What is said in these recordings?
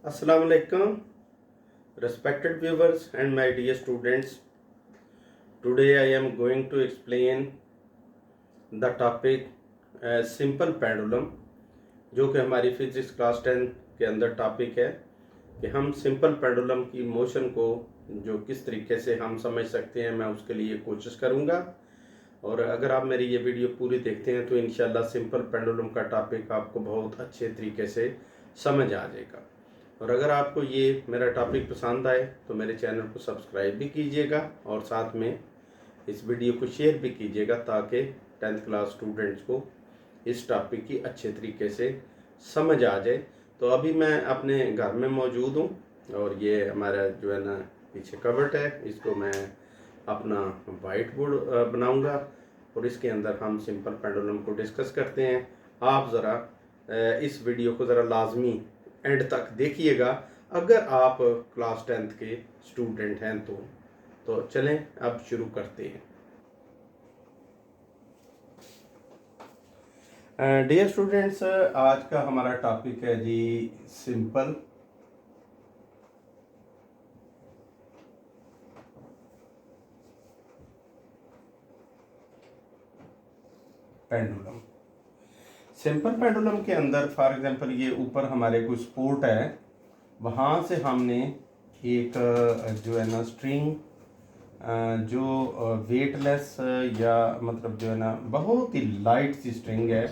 Assalamu alaikum, respected viewers and my dear students. Today I am going to explain the topic simple pendulum, जो कि हमारी physics class 10 के अंदर topic है कि हम सिंपल पेंडुलम की मोशन को जो किस तरीके से हम समझ सकते हैं, मैं उसके लिए कोशिश करूंगा। और अगर आप मेरी ये वीडियो पूरी देखते हैं तो इंशाल्लाह सिंपल पेंडुलम का टॉपिक आपको बहुत अच्छे तरीके से समझ आ जाएगा। और अगर आपको ये मेरा टॉपिक पसंद आए तो मेरे चैनल को सब्सक्राइब भी कीजिएगा और साथ में इस वीडियो को शेयर भी कीजिएगा ताकि 10th क्लास स्टूडेंट्स को इस टॉपिक की अच्छे तरीके से समझ आ जाए। तो अभी मैं अपने घर में मौजूद हूँ और ये हमारा जो है ना पीछे कवर्ट है, इसको मैं अपना वाइट बोर्ड बनाऊंगा और इसके अंदर हम सिंपल पेंडुलम को डिस्कस करते हैं। आप ज़रा इस वीडियो को ज़रा लाजमी एंड तक देखिएगा अगर आप क्लास 10th के स्टूडेंट हैं तो चलें अब शुरू करते हैं। डियर स्टूडेंट्स, आज का हमारा टॉपिक है जी सिंपल पेंडुलम। सिंपल पेंडुलम के अंदर फॉर एग्जांपल ये ऊपर हमारे कोई स्पोर्ट है, वहाँ से हमने एक जो है ना स्ट्रिंग जो वेटलेस या मतलब जो है ना बहुत ही लाइट सी स्ट्रिंग है।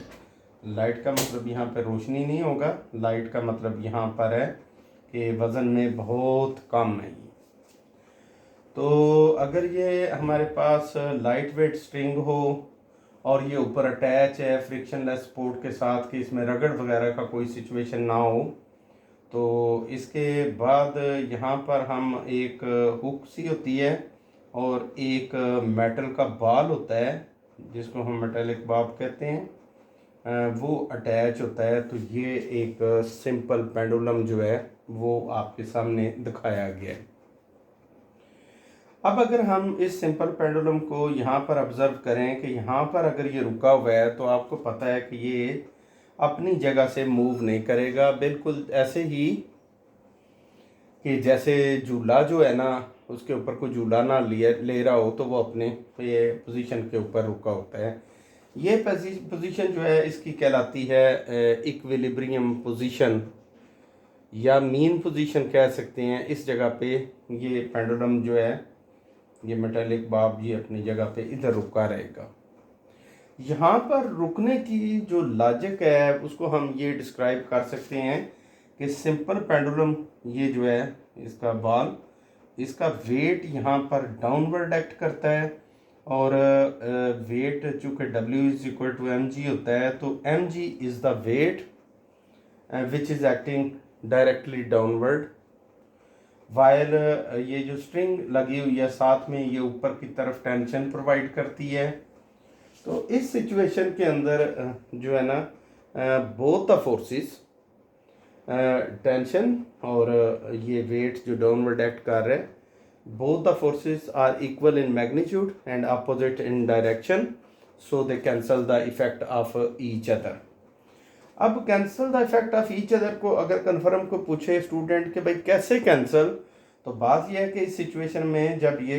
लाइट का मतलब यहाँ पर रोशनी नहीं होगा, लाइट का मतलब यहाँ पर है कि वज़न में बहुत कम है। तो अगर ये हमारे पास लाइट वेट स्ट्रिंग हो और ये ऊपर अटैच है फ्रिक्शनलेस सपोर्ट के साथ कि इसमें रगड़ वगैरह का कोई सिचुएशन ना हो, तो इसके बाद यहाँ पर हम एक हुक सी होती है और एक मेटल का बाल होता है जिसको हम मेटेलिक बाल कहते हैं, वो अटैच होता है। तो ये एक सिंपल पेंडुलम जो है वो आपके सामने दिखाया गया है। अब अगर हम इस सिंपल पेंडुलम को यहाँ पर ऑब्जर्व करें कि यहाँ पर अगर ये रुका हुआ है तो आपको पता है कि ये अपनी जगह से मूव नहीं करेगा, बिल्कुल ऐसे ही कि जैसे झूला जो है ना उसके ऊपर कोई झूला ना ले रहा हो तो वो अपने ये पोजीशन के ऊपर रुका होता है। ये पोजीशन जो है इसकी कहलाती है इक्विलिब्रियम पोजीशन या मीन पोजीशन कह सकते हैं। इस जगह पे ये पेंडुलम जो है ये मेटेलिक बाब ये अपनी जगह पे इधर रुका रहेगा। यहाँ पर रुकने की जो लॉजिक है उसको हम ये डिस्क्राइब कर सकते हैं कि सिंपल पेंडुलम ये जो है इसका बाल, इसका वेट यहाँ पर डाउनवर्ड एक्ट करता है और वेट चूँकि W is equal to mg होता है तो mg is the weight which is acting directly downward while ये जो स्ट्रिंग लगी हुई है साथ में ये ऊपर की तरफ टेंशन प्रोवाइड करती है। तो इस सिचुएशन के अंदर जो है ना बोथ द फोर्सेस टेंशन और ये वेट जो डाउनवर्ड एक्ट कर रहे हैं, both the forces are equal in magnitude and opposite in direction, so they cancel the effect of each other. अब cancel the effect of each other को अगर confirm को पूछे स्टूडेंट के भाई कैसे कैंसिल, तो बात यह है कि इस सिचुएशन में जब ये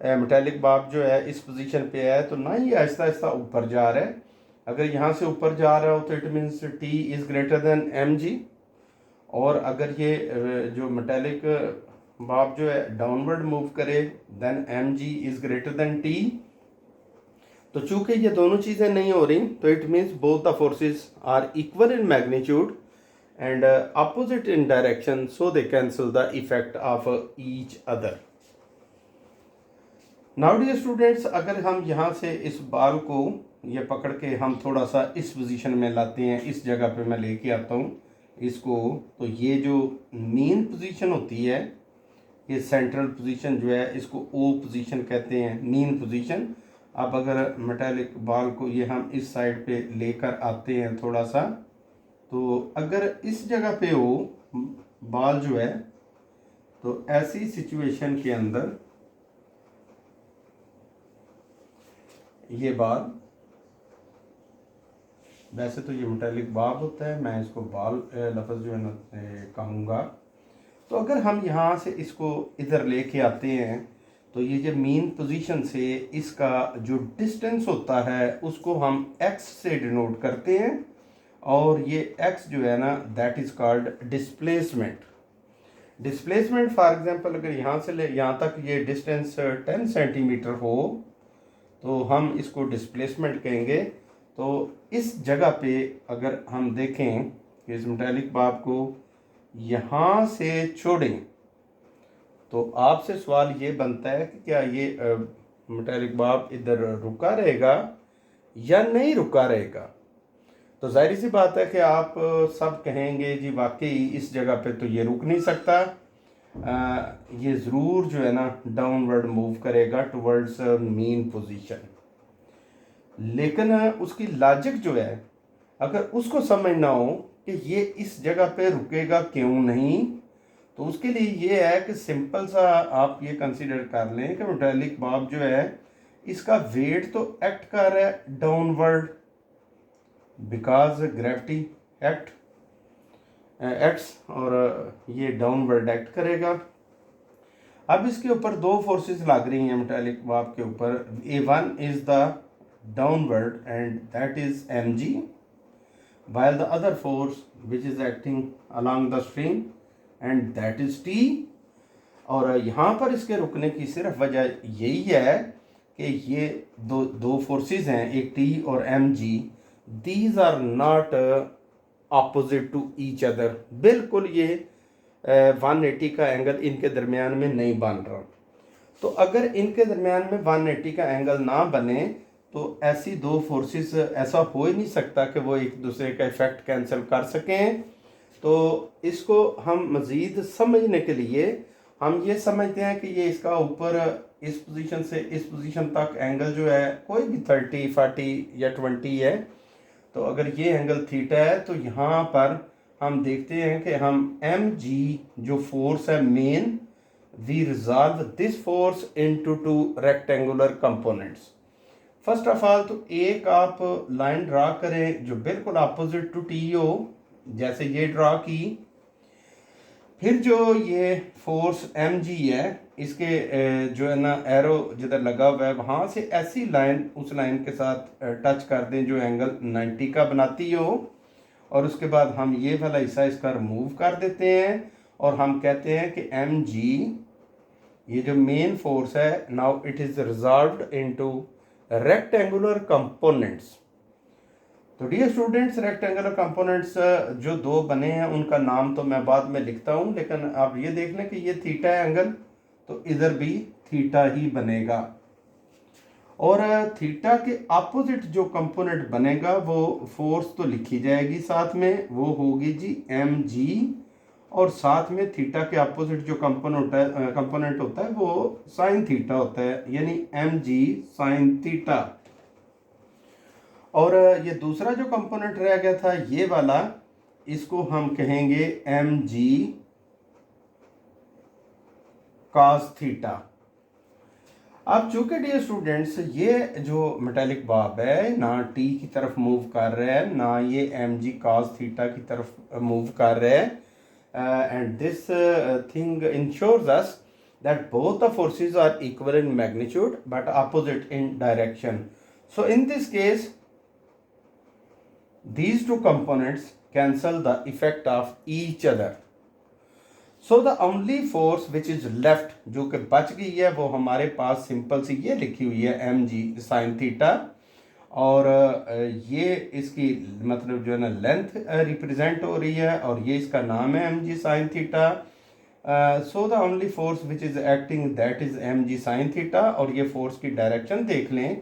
मेटेलिक बाब जो है इस पोजीशन पे है तो ना ही आहिस्ता आहिस्ता ऊपर जा रहा है। अगर यहाँ से ऊपर जा रहा हो तो it means T is greater than mg, और अगर ये जो मेटेलिक बाब जो है डाउनवर्ड मूव करे then mg is greater than T। तो चूंकि ये दोनों चीज़ें नहीं हो रही तो it means both the forces are equal in magnitude and opposite in direction, so they cancel the effect of each other. Now dear students, अगर हम यहाँ से इस बाल को ये पकड़ के हम थोड़ा सा इस पोजीशन में लाते हैं, इस जगह पे मैं लेके आता हूँ इसको, तो ये जो मेन पोजीशन होती है ये सेंट्रल पोजीशन जो है इसको O पोजीशन कहते हैं, मीन पोजीशन। अब अगर मेटेलिक बाल को ये हम इस साइड पे लेकर आते हैं थोड़ा सा, तो अगर इस जगह पे हो बाल जो है तो ऐसी सिचुएशन के अंदर ये बाल वैसे तो ये मेटालिक बाब होता है, मैं इसको बाल लफ्ज़ जो है ना कहूँगा। तो अगर हम यहाँ से इसको इधर लेके आते हैं तो ये जो मीन पोजीशन से इसका जो डिस्टेंस होता है उसको हम x से डिनोट करते हैं, और ये x जो है ना that is called displacement. Displacement for example अगर यहाँ से ले यहाँ तक ये डिस्टेंस 10 सेंटीमीटर हो तो हम इसको डिस्प्लेसमेंट कहेंगे। तो इस जगह पे अगर हम देखें कि इस मेटालिक बाब को यहाँ से छोड़ें तो आपसे सवाल ये बनता है कि क्या ये मेटालिक बाब इधर रुका रहेगा या नहीं रुका रहेगा। तो जाहिर सी बात है कि आप सब कहेंगे जी वाकई इस जगह पे तो ये रुक नहीं सकता, ये ज़रूर जो है ना डाउनवर्ड मूव करेगा टुवर्ड्स मीन पोजीशन। लेकिन उसकी लॉजिक जो है अगर उसको समझना हो कि ये इस जगह पे रुकेगा क्यों नहीं, तो उसके लिए ये है कि सिंपल सा आप ये कंसीडर कर लें कि मेटालिक बाब जो है इसका वेट तो एक्ट कर रहा है डाउनवर्ड बिकॉज ग्रेविटी एक्ट्स, और ये डाउनवर्ड एक्ट करेगा। अब इसके ऊपर दो फोर्सेस लग रही हैं मेटालिक बाब के ऊपर। A1 is the downward and that is mg, while the other force which is acting along the stream and that is T। और यहाँ पर इसके रुकने की सिर्फ वजह यही है कि ये दो फोर्सेस हैं, एक T और mg, these are not opposite to each other। बिल्कुल ये 180 का एंगल इनके दरमियान में नहीं बन रहा। तो अगर इनके दरमियान में 180 का एंगल ना बने तो ऐसी दो फोर्सेस ऐसा हो ही नहीं सकता कि वो एक दूसरे का इफेक्ट कैंसिल कर सकें। तो इसको हम मज़ीद समझने के लिए हम ये समझते हैं कि ये इसका ऊपर इस पोजीशन से इस पोजीशन तक एंगल जो है कोई भी 30, 40 या 20 है। तो अगर ये एंगल थीटा है तो यहाँ पर हम देखते हैं कि हम mg जो फोर्स है main, we resolve this force into two rectangular components. First of all तो एक आप लाइन ड्रा करें जो बिल्कुल अपोजिट टू टी हो, जैसे ये ड्रा की। फिर जो ये फोर्स mg है इसके जो है ना एरो जिधर लगा हुआ है वहाँ से ऐसी लाइन उस लाइन के साथ टच कर दें जो एंगल 90 का बनाती हो, और उसके बाद हम ये वाला हिस्सा इसका रिमूव कर देते हैं और हम कहते हैं कि mg ये जो मेन फोर्स है now it is resolved into rectangular components. तो डियर स्टूडेंट्स, रेक्टेंगुलर कंपोनेंट्स जो दो बने हैं उनका नाम तो मैं बाद में लिखता हूँ, लेकिन आप ये देख लें कि ये थीटा है एंगल, तो इधर भी थीटा ही बनेगा। और थीटा के अपोजिट जो कंपोनेंट बनेगा वो फोर्स तो लिखी जाएगी साथ में, वो होगी जी mg, और साथ में थीटा के अपोजिट जो कंपोनेंट होता है वो साइन थीटा होता है, यानी mg साइन थीटा। और ये दूसरा जो कंपोनेंट रह गया था ये वाला, इसको हम कहेंगे mg cos थीटा। अब चूंकि डियर स्टूडेंट्स ये जो मेटालिक बाब है ना t की तरफ मूव कर रहा है ना ये mg cos थीटा की तरफ मूव कर रहा है, and this thing ensures us that both the forces are equal in magnitude but opposite in direction. So in this case these two components cancel the effect of each other. So the only force which is left जो कि बच गई है वो हमारे पास simple सी ये लिखी हुई है mg sin थीटा, और ये इसकी मतलब जो है ना लेंथ रिप्रेजेंट हो रही है और ये इसका नाम है mg sin theta. So the only force which is acting that is mg sin theta, और ये फोर्स की डायरेक्शन देख लें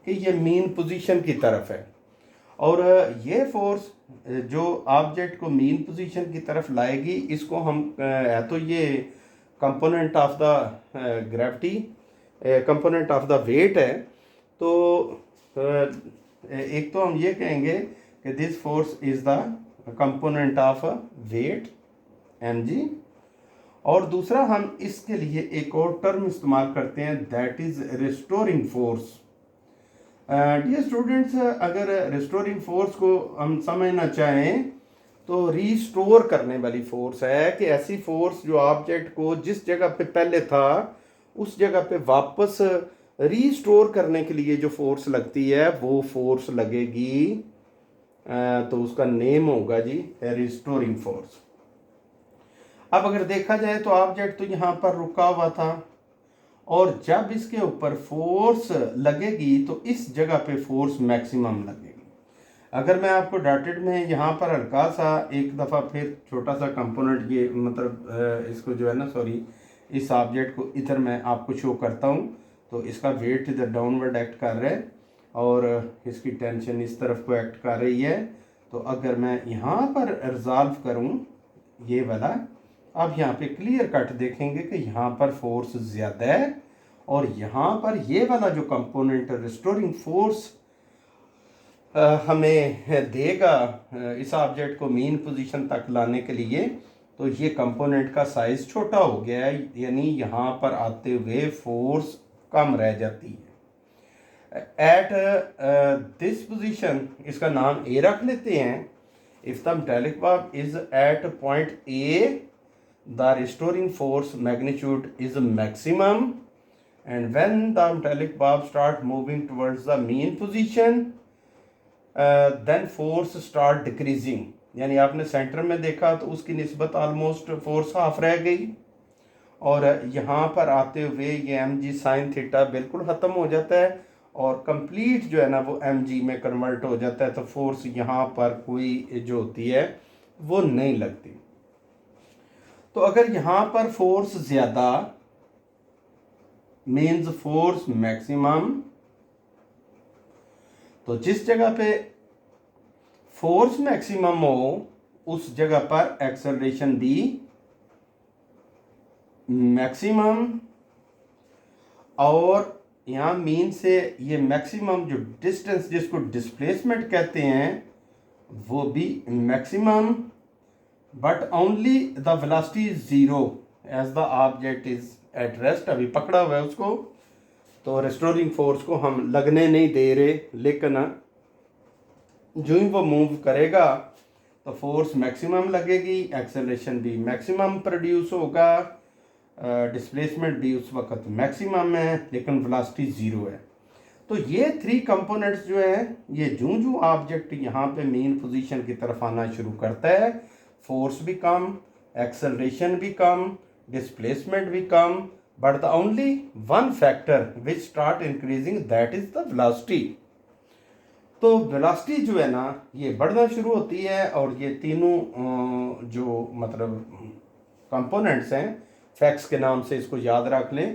कि ये मीन पोजीशन की तरफ है, और ये फोर्स जो ऑब्जेक्ट को मीन पोजीशन की तरफ लाएगी इसको हम है तो ये component of the gravity component of the weight है। तो एक तो हम ये कहेंगे कि this force is the component of weight mg, और दूसरा हम इसके लिए एक और टर्म इस्तेमाल करते हैं that is restoring force. Dear students, अगर रिस्टोरिंग फोर्स को हम समझना चाहें तो रीस्टोर करने वाली फोर्स है कि ऐसी फोर्स जो ऑब्जेक्ट को जिस जगह पे पहले था उस जगह पे वापस रीस्टोर करने के लिए जो फोर्स लगती है वो फोर्स लगेगी। तो उसका नेम होगा जी रिस्टोरिंग फोर्स। अब अगर देखा जाए तो ऑब्जेक्ट तो यहाँ पर रुका हुआ था और जब इसके ऊपर फोर्स लगेगी तो इस जगह पे फोर्स मैक्सिमम लगेगी। अगर मैं आपको डॉटेड में यहाँ पर हल्का सा एक दफ़ा फिर छोटा सा कंपोनेंट ये मतलब इसको जो है ना सॉरी इस ऑब्जेक्ट को इधर मैं आपको शो करता हूँ तो इसका वेट इधर डाउनवर्ड एक्ट कर रहा है और इसकी टेंशन इस तरफ को एक्ट कर रही है। तो अगर मैं यहाँ पर रिजॉल्व करूँ ये वाला, अब यहाँ पे क्लियर कट देखेंगे कि यहाँ पर फोर्स ज़्यादा है और यहाँ पर ये वाला जो कंपोनेंट रिस्टोरिंग फोर्स हमें देगा इस ऑब्जेक्ट को मीन पोजीशन तक लाने के लिए, तो ये कंपोनेंट का साइज छोटा हो गया है, यानी यहाँ पर आते हुए फोर्स कम रह जाती है। एट दिस पोजीशन इसका नाम ए रख लेते हैं। If the metallic bob is at point A the restoring force magnitude is maximum, and when the metallic bob start moving towards the mean position then force start decreasing। यानी आपने centre में देखा तो उसकी निस्बत ऑलमोस्ट फोर्स हाफ रह गई और यहाँ पर आते हुए ये एम जी साइन थीटा बिल्कुल ख़त्म हो जाता है और कंप्लीट जो है ना वो एम जी में कन्वर्ट हो जाता है। तो फोर्स यहाँ पर कोई जो होती है वो नहीं लगती। तो अगर यहाँ पर फोर्स ज़्यादा मीन्स फोर्स मैक्सिमम, तो जिस जगह पे फोर्स मैक्सिमम हो उस जगह पर एक्सेलरेशन भी मैक्सिमम। और यहाँ मीन से ये मैक्सिमम जो डिस्टेंस जिसको डिस्प्लेसमेंट कहते हैं वो भी maximum, but only the velocity is zero as the object is at rest. अभी पकड़ा हुआ है उसको तो रिस्टोरिंग फोर्स को हम लगने नहीं दे रहे, लेकिन जो ही वो मूव करेगा तो फोर्स मैक्सिमम लगेगी, एक्सेलरेशन भी मैक्सिमम प्रोड्यूस होगा, डिस्प्लेसमेंट भी उस वक्त मैक्सिमम है लेकिन वेलोसिटी ज़ीरो है। तो ये थ्री कंपोनेंट्स जो है ये जूं जूं ऑब्जेक्ट यहाँ पे मेन पोजीशन की तरफ आना शुरू करता है फोर्स भी कम, एक्सेलरेशन भी कम, डिस्प्लेसमेंट भी कम, but the only one factor which start increasing that is the velocity. तो वेलोसिटी जो है ना ये बढ़ना शुरू होती है और ये तीनों जो मतलब कंपोनेंट्स हैं फैक्स के नाम से इसको याद रख लें।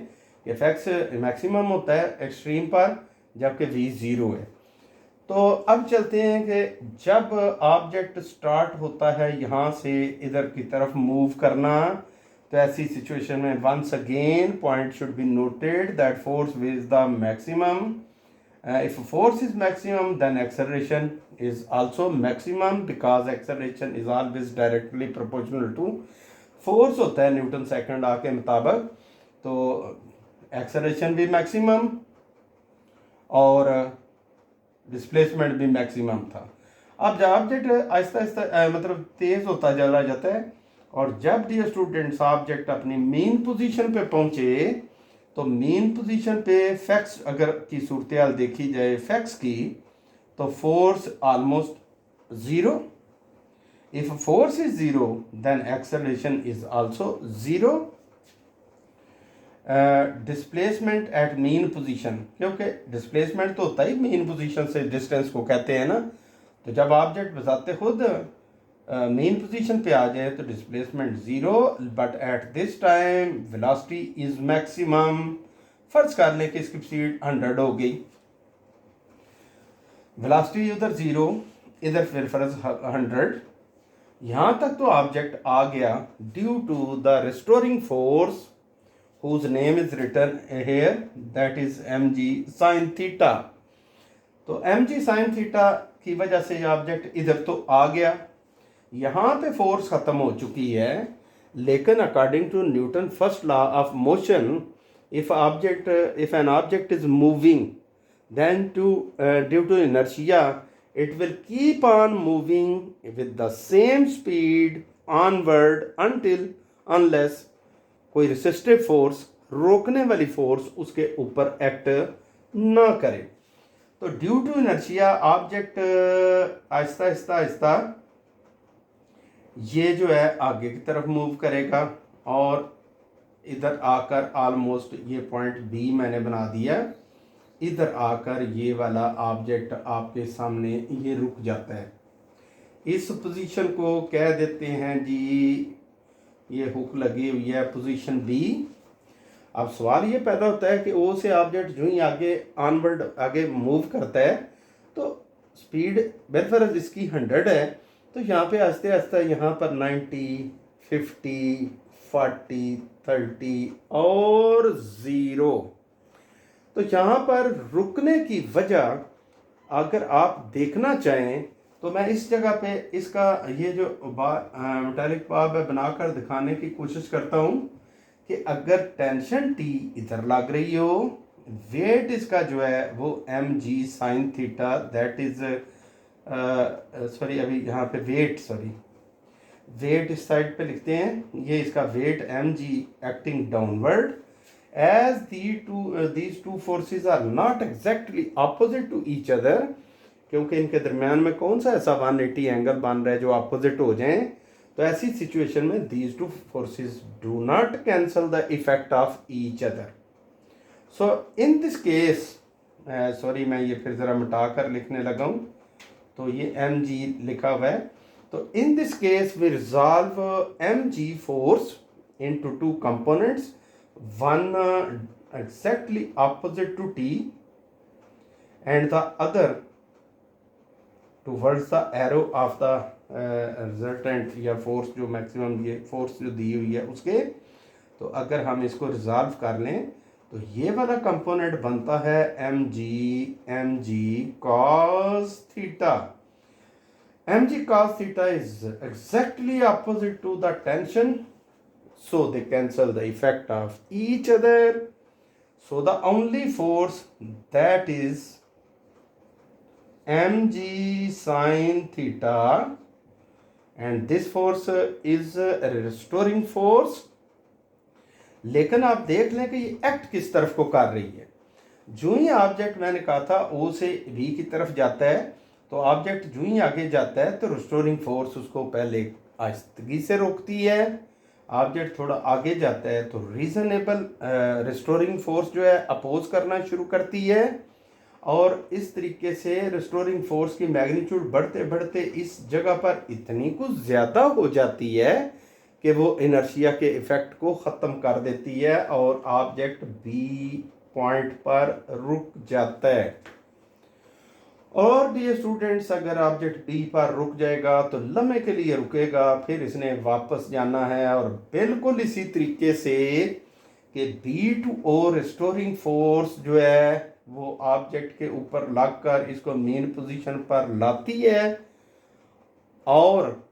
ये फैक्स मैक्सिमम होता है एक्सट्रीम पर जबकि वी ज़ीरो है। तो अब चलते हैं कि जब ऑब्जेक्ट स्टार्ट होता है यहाँ से इधर की तरफ मूव करना तो ऐसी सिचुएशन में once again point should be noted that force is the maximum. If force is maximum then acceleration is also maximum because acceleration is always directly proportional to force होता है न्यूटन सेकंड लॉ के मुताबिक। तो acceleration भी maximum और displacement भी maximum था। अब जब ऑब्जेक्ट आहिस्ता आहिस्ता मतलब तेज़ होता चला जाता है और जब डियर स्टूडेंट्स ऑब्जेक्ट अपनी मेन पोजीशन पे पहुंचे तो मेन पोजीशन पे फैक्स अगर की सूरत हाल देखी जाए फैक्स की तो force almost zero. If force is zero then acceleration is also zero. Displacement at mean position, क्योंकि डिस्प्लेसमेंट तो होता ही मीन पोजीशन से डिस्टेंस को कहते हैं ना। तो जब ऑब्जेक्ट बजाते खुद मेन पोजीशन पे आ जाए तो displacement zero, but at this time velocity is maximum. फर्ज कर लें कि इसकी स्पीड 100 हो गई, वेलोसिटी उधर ज़ीरो, इधर फिर फर्ज 100। यहाँ तक तो ऑब्जेक्ट आ गया due to the restoring force whose name is written here, that is mg sin theta। तो mg sin theta की वजह से ये ऑब्जेक्ट इधर तो आ गया, यहाँ पे फोर्स ख़त्म हो चुकी है, लेकिन according to Newton first law of motion if an object is moving then due to inertia it will keep on moving with the same speed onward until unless कोई रेसिस्टिव फोर्स, रोकने वाली force उसके ऊपर act ना करे। तो due to inertia object Aahista Aahista Aahista ये जो है आगे की तरफ मूव करेगा और इधर आकर ऑलमोस्ट ये पॉइंट बी मैंने बना दिया, इधर आकर ये वाला ऑब्जेक्ट आपके सामने ये रुक जाता है। इस पोजीशन को कह देते हैं जी, ये हुक लगी हुई है पोजीशन बी। अब सवाल ये पैदा होता है कि ओ से ऑब्जेक्ट जो ही आगे ऑनवर्ड आगे मूव करता है तो स्पीड बेरफरज इसकी 100 है, तो यहाँ पे आस्ते आस्ते यहाँ पर 90, 50, 40, 30 और 0। तो यहाँ पर रुकने की वजह अगर आप देखना चाहें तो मैं इस जगह पे इसका ये जो मेटालिक बार है बनाकर दिखाने की कोशिश करता हूँ कि अगर टेंशन टी इधर लग रही हो, वेट इसका जो है वो M G sine theta that is sorry अभी यहाँ पे वेट इस साइड पे लिखते हैं, ये इसका weight M G acting downward as these two forces are not exactly opposite to each other, क्योंकि इनके दरमियान में कौन सा ऐसा 180 एंगल बन रहा है जो अपोजिट हो जाएं, तो ऐसी सिचुएशन में these two forces do not cancel the effect of each other. So in this case sorry मैं ये फिर ज़रा मिटा कर लिखने लगा हूँ, तो ये एम जी लिखा हुआ है। तो in this case we resolve mg force into two components, one exactly opposite to t and the other towards the arrow of the resultant या फोर्स जो मैक्सिमम ये फोर्स जो दी हुई है उसके। तो अगर हम इसको रिजॉल्व कर लें तो ये वाला कंपोनेंट बनता है M G cos theta. M G cos theta is exactly opposite to the tension, so they cancel the effect of each other. So the only force that is mg sin theta, and this force is a restoring force। लेकिन आप देख लें कि ये act किस तरफ को कर रही है। जो ही ऑब्जेक्ट मैंने कहा था ओ से वी की तरफ जाता है, तो ऑब्जेक्ट जो ही आगे जाता है तो रिस्टोरिंग फोर्स उसको पहले आहिस्तगी से रोकती है। ऑब्जेक्ट थोड़ा आगे जाता है तो रीजनेबल रिस्टोरिंग फोर्स जो है अपोज करना शुरू करती है, और इस तरीके से रिस्टोरिंग फोर्स की मैग्नीट्यूड बढ़ते बढ़ते इस जगह पर इतनी कुछ ज़्यादा हो जाती है कि वो इनर्शिया के इफ़ेक्ट को ख़त्म कर देती है और ऑब्जेक्ट बी पॉइंट पर रुक जाता है। और डियर स्टूडेंट्स, अगर ऑब्जेक्ट बी पर रुक जाएगा तो लम्हे के लिए रुकेगा, फिर इसने वापस जाना है, और बिल्कुल इसी तरीके से कि B to O restoring force जो है वो ऑब्जेक्ट के ऊपर लगकर इसको मेन पोजीशन पर लाती है, और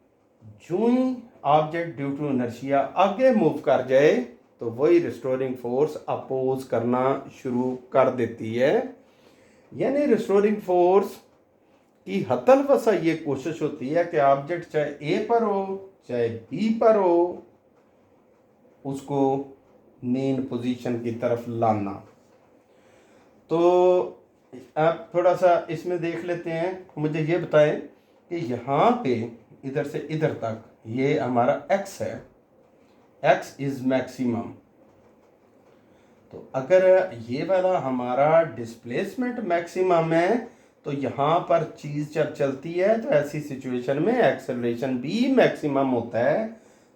जो ही ऑब्जेक्ट ड्यू टू इनर्शिया आगे मूव कर जाए तो वही रिस्टोरिंग फोर्स अपोज करना शुरू कर देती है। यानी रिस्टोरिंग फोर्स की हतल वसा ये कोशिश होती है कि ऑब्जेक्ट चाहे ए पर हो चाहे बी पर हो उसको मेन पोजीशन की तरफ लाना। तो आप थोड़ा सा इसमें देख लेते हैं, मुझे ये बताएं कि यहाँ पे इधर से इधर तक ये हमारा x है, x इज मैक्सिमम। तो अगर ये वाला हमारा डिस्प्लेसमेंट मैक्सिमम है तो यहाँ पर चीज़ जब चलती है तो ऐसी सिचुएशन में एक्सेलरेशन भी मैक्सिमम होता है।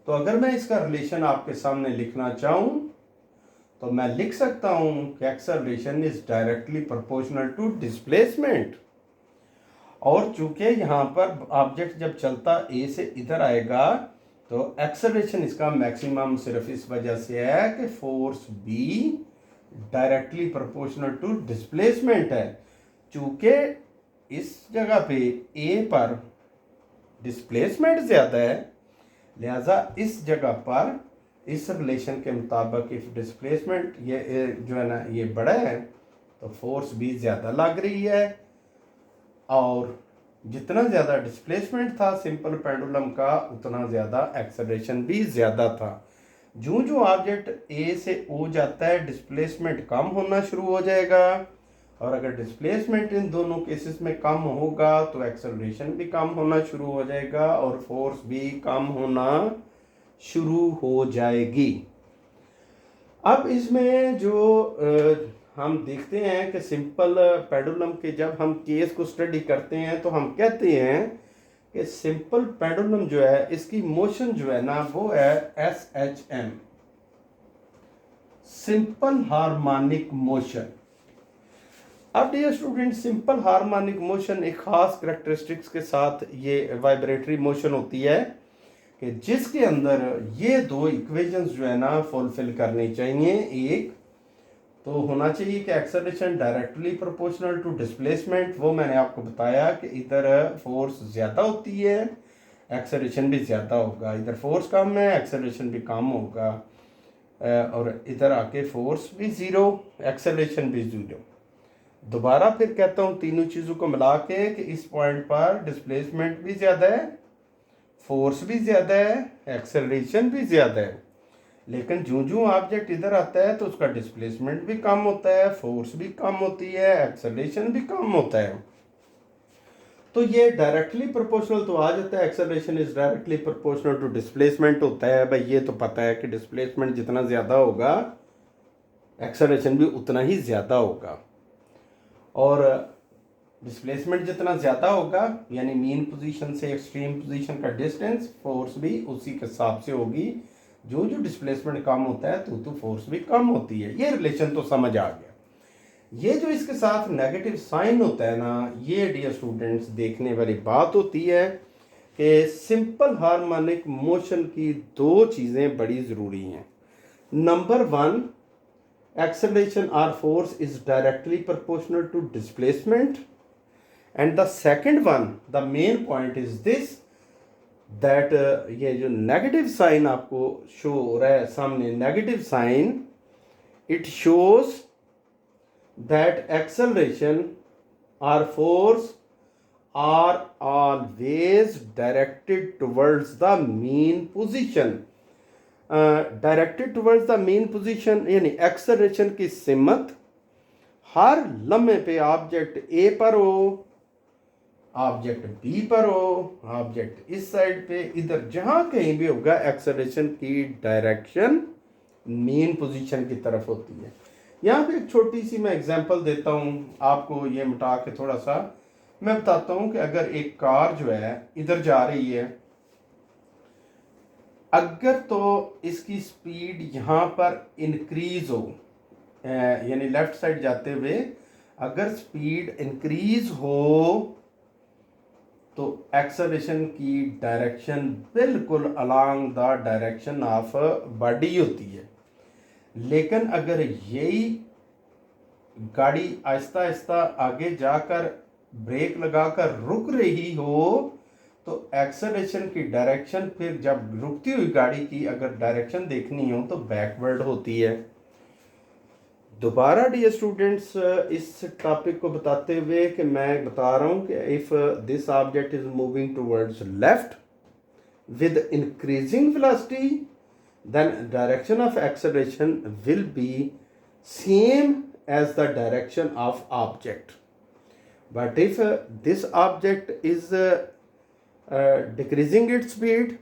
तो अगर मैं इसका रिलेशन आपके सामने लिखना चाहूँ तो मैं लिख सकता हूँ कि acceleration is directly proportional to displacement, और चूंकि यहाँ पर ऑब्जेक्ट जब चलता ए से इधर आएगा तो एक्सेलरेशन इसका मैक्सिमम सिर्फ इस वजह से है कि force be directly proportional to displacement है। चूंकि इस जगह पे ए पर डिस्प्लेसमेंट ज़्यादा है, लिहाजा इस जगह पर इस रिलेशन के मुताबिक इफ डिस्प्लेसमेंट ये जो है ना ये बड़ा है तो फोर्स भी ज़्यादा लग रही है, और जितना ज़्यादा डिस्प्लेसमेंट था सिंपल पेंडुलम का उतना ज़्यादा एक्सेलरेशन भी ज़्यादा था। जो जो ऑब्जेक्ट ए से ओ जाता है डिस्प्लेसमेंट कम होना शुरू हो जाएगा, और अगर डिस्प्लेसमेंट इन दोनों केसेस में कम होगा तो एक्सेलरेशन भी कम होना शुरू हो जाएगा और फोर्स भी कम होना शुरू हो जाएगी। अब इसमें जो हम देखते हैं कि सिंपल पेंडुलम के जब हम केस को स्टडी करते हैं तो हम कहते हैं कि सिंपल पेंडुलम जो है इसकी मोशन जो है ना वो है SHM, सिंपल हार्मोनिक मोशन। अब dear student, simple harmonic motion एक खास करेक्टरिस्टिक्स के साथ ये वाइब्रेटरी मोशन होती है कि जिसके अंदर ये दो इक्वेशंस जो है ना फुलफिल करनी चाहिए। एक तो होना चाहिए कि acceleration directly proportional to displacement, वो मैंने आपको बताया कि इधर फोर्स ज़्यादा होती है एक्सेलरेशन भी ज़्यादा होगा, इधर फोर्स कम है एक्सेलरेशन भी कम होगा, और इधर आके फोर्स भी ज़ीरो एक्सेलरेशन भी ज़ीरो। दोबारा फिर कहता हूँ तीनों चीज़ों को मिला के कि इस पॉइंट पर डिस्प्लेसमेंट भी ज़्यादा है, फोर्स भी ज़्यादा है, एक्सेलरेशन भी ज़्यादा है, लेकिन जो ऑब्जेक्ट इधर आता है तो उसका डिस्प्लेसमेंट भी कम होता है, फोर्स भी कम होती है, एक्सेलरेशन भी कम होता है। तो ये डायरेक्टली प्रोपोर्शनल तो आ जाता है, acceleration is directly proportional to displacement होता है। भाई ये तो पता है कि डिस्प्लेसमेंट जितना ज़्यादा होगा एक्सेलरेशन भी उतना ही ज़्यादा होगा, और डिस्प्लेसमेंट जितना ज़्यादा होगा यानी मीन पोजीशन से एक्सट्रीम पोजीशन का डिस्टेंस, फोर्स भी उसी के हिसाब से होगी। जो डिस्प्लेसमेंट कम होता है तो फोर्स भी कम होती है। ये रिलेशन तो समझ आ गया। ये जो इसके साथ नेगेटिव साइन होता है ना, ये डियर स्टूडेंट्स देखने वाली बात होती है कि सिंपल हार्मोनिक मोशन की दो चीज़ें बड़ी ज़रूरी हैं। Number one, acceleration or force is directly proportional to displacement, and the second one, the main point is this, that ये जो नेगेटिव साइन आपको शो हो रहा है सामने, negative sign, it shows that acceleration or force are always directed towards the mean position। Directed towards the main position यानी acceleration की सिमत हर लम्हे पे ऑब्जेक्ट ए पर हो, ऑब्जेक्ट बी पर हो, ऑब्जेक्ट इस साइड पे, इधर जहां कहीं भी होगा एक्सेलरेशन की डायरेक्शन मेन पोजीशन की तरफ होती है। यहाँ पे एक छोटी सी मैं एग्जांपल देता हूँ आपको, ये मिटा के थोड़ा सा मैं बताता हूँ कि अगर एक कार जो है इधर जा रही है, अगर तो इसकी स्पीड यहाँ पर इंक्रीज हो, यानी लेफ्ट साइड जाते हुए अगर स्पीड इंक्रीज हो तो एक्सेलरेशन की डायरेक्शन बिल्कुल along the direction of body होती है। लेकिन अगर यही गाड़ी आहिस्ता आहिस्ता आगे जाकर ब्रेक लगाकर रुक रही हो तो एक्सेलरेशन की डायरेक्शन फिर जब रुकती हुई गाड़ी की अगर डायरेक्शन देखनी हो तो बैकवर्ड होती है। दोबारा डियर स्टूडेंट्स, इस टॉपिक को बताते हुए कि मैं बता रहा हूँ कि if this object is moving towards left with increasing velocity then direction of acceleration will be same as the direction of object. But if this object is decreasing its speed,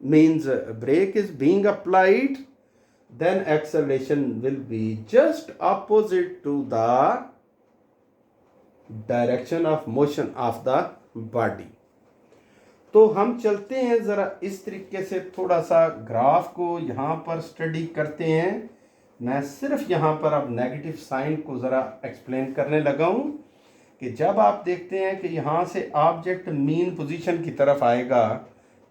means brake is being applied, then acceleration will be just opposite to the direction of motion of the body. तो हम चलते हैं ज़रा इस तरीके से, थोड़ा सा ग्राफ को यहाँ पर स्टडी करते हैं। मैं सिर्फ यहाँ पर अब नेगेटिव साइन को ज़रा एक्सप्लेन करने लगा हूँ कि जब आप देखते हैं कि यहाँ से ऑब्जेक्ट मीन पोजीशन की तरफ आएगा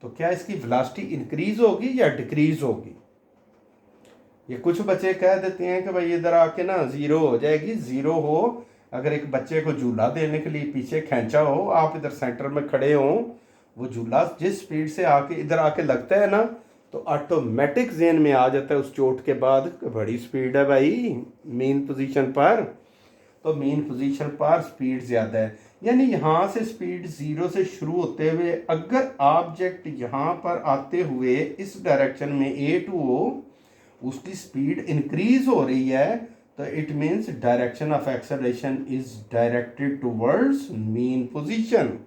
तो क्या इसकी वेलोसिटी इंक्रीज होगी या डिक्रीज होगी। ये कुछ बच्चे कह देते हैं कि भाई इधर आके ना ज़ीरो हो जाएगी। ज़ीरो हो, अगर एक बच्चे को झूला देने के लिए पीछे खींचा हो, आप इधर सेंटर में खड़े हों, वो झूला जिस स्पीड से आके इधर आके लगता है ना तो ऑटोमेटिक ज़हन में आ जाता है उस चोट के बाद कि बड़ी स्पीड है भाई मेन पोजीशन पर। तो मीन पोजीशन पर स्पीड ज़्यादा है। यानी यहाँ से स्पीड 0 से शुरू होते हुए अगर ऑब्जेक्ट यहाँ पर आते हुए इस डायरेक्शन में ए टू ओ उसकी स्पीड इंक्रीज हो रही है, तो it means direction of acceleration is directed towards mean position.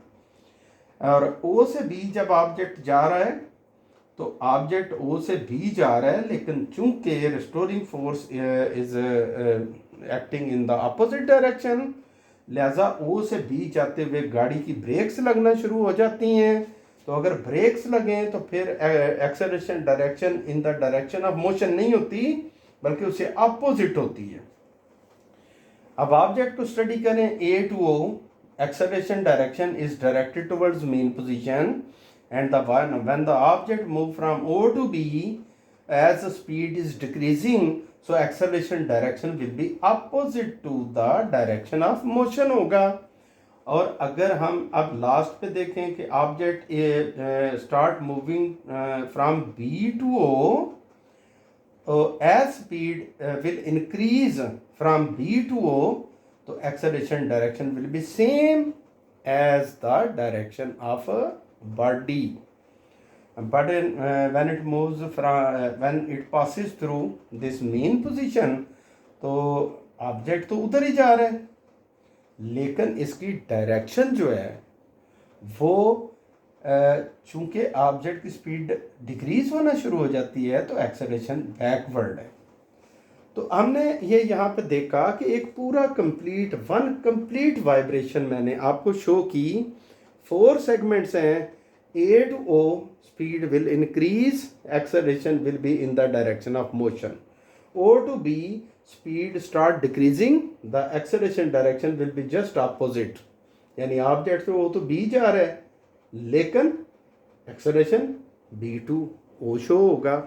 और ओ से बी जब ऑब्जेक्ट जा रहा है तो ऑब्जेक्ट ओ से बी जा रहा है, लेकिन चूंकि restoring force is acting in the opposite direction, लिहाजा ओ से बी जाते हुए गाड़ी की ब्रेक्स लगना शुरू हो जाती हैं। तो अगर ब्रेक्स लगें तो फिर acceleration direction in the direction of motion नहीं होती, बल्कि उससे अपोजिट होती है। अब ऑब्जेक्ट को स्टडी करें, A to O acceleration direction is directed towards mean position, and when the object move from O to B as the speed is decreasing, so acceleration direction will be opposite to the direction of motion होगा। और अगर हम अब last पे देखें कि object start moving from B to O as speed will increase from B to O, तो acceleration direction will be same as the direction of a body, but when it moves from when it passes through this mean position, तो object तो उधर ही जा रहा है, लेकिन इसकी direction जो है वो चूंकि ऑब्जेक्ट की स्पीड डिक्रीज होना शुरू हो जाती है, तो एक्सेलरेशन बैकवर्ड है। तो हमने ये यहाँ पे देखा कि एक पूरा वन कंप्लीट वाइब्रेशन मैंने आपको शो की। 4 सेगमेंट्स हैं। A to O speed will increase, acceleration will be in the direction of motion. O to B speed start decreasing, the acceleration direction will be just opposite. यानी object से O to B जा रहा है, लेकिन acceleration B to O show होगा।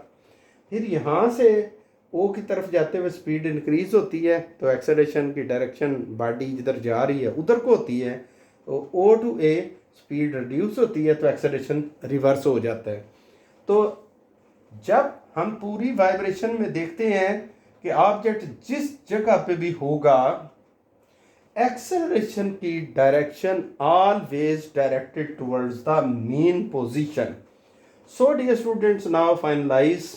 फिर यहाँ से ओ की तरफ जाते हुए स्पीड इंक्रीज होती है, तो एक्सेलरेशन की डायरेक्शन बॉडी जिधर जा रही है उधर को होती है। तो O to A speed reduce होती है, तो एक्सेलरेशन रिवर्स हो जाता है। तो जब हम पूरी वाइब्रेशन में देखते हैं कि ऑब्जेक्ट जिस जगह पे भी होगा, एक्सेलरेशन की direction always directed towards the mean position. So dear students, now finalize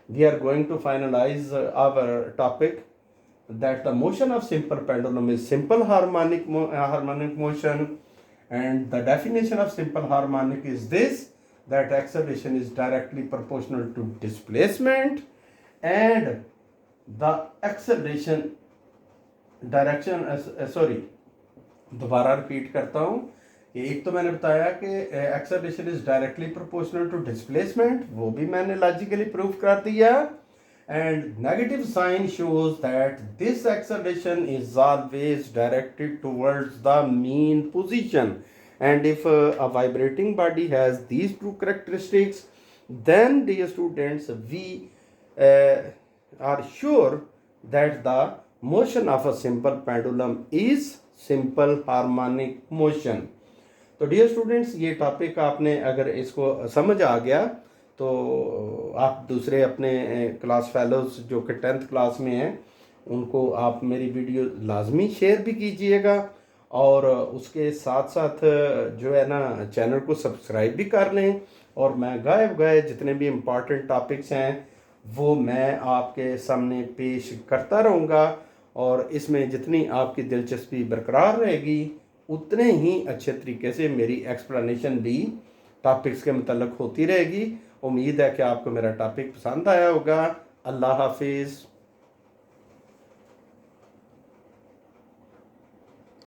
we are going to finalize our topic that the motion of simple pendulum is simple harmonic motion, and the definition of simple harmonic is this, that acceleration is directly proportional to displacement, and the acceleration direction दोबारा repeat करता हूँ। एक तो मैंने बताया कि acceleration is directly proportional to displacement, वो भी मैंने लॉजिकली प्रूव कर दिया। And negative sign shows that this acceleration is always directed towards the mean position, and if a vibrating body has these two characteristics, then dear students we are sure that the motion of a simple pendulum is simple harmonic motion. तो dear students, ये topic आपने अगर इसको समझ आ गया तो आप दूसरे अपने क्लास फेलोज जो कि 10th क्लास में हैं उनको आप मेरी वीडियो लाजमी शेयर भी कीजिएगा, और उसके साथ साथ जो है ना चैनल को सब्सक्राइब भी कर लें। और मैं गाए जितने भी इम्पॉर्टेंट टॉपिक्स हैं वो मैं आपके सामने पेश करता रहूँगा, और इसमें जितनी आपकी दिलचस्पी बरकरार रहेगी उतने ही अच्छे तरीके से मेरी एक्सप्लेनेशन भी टॉपिक्स के मतलब होती रहेगी। उम्मीद है कि आपको मेरा टॉपिक पसंद आया होगा। अल्लाह हाफिज़।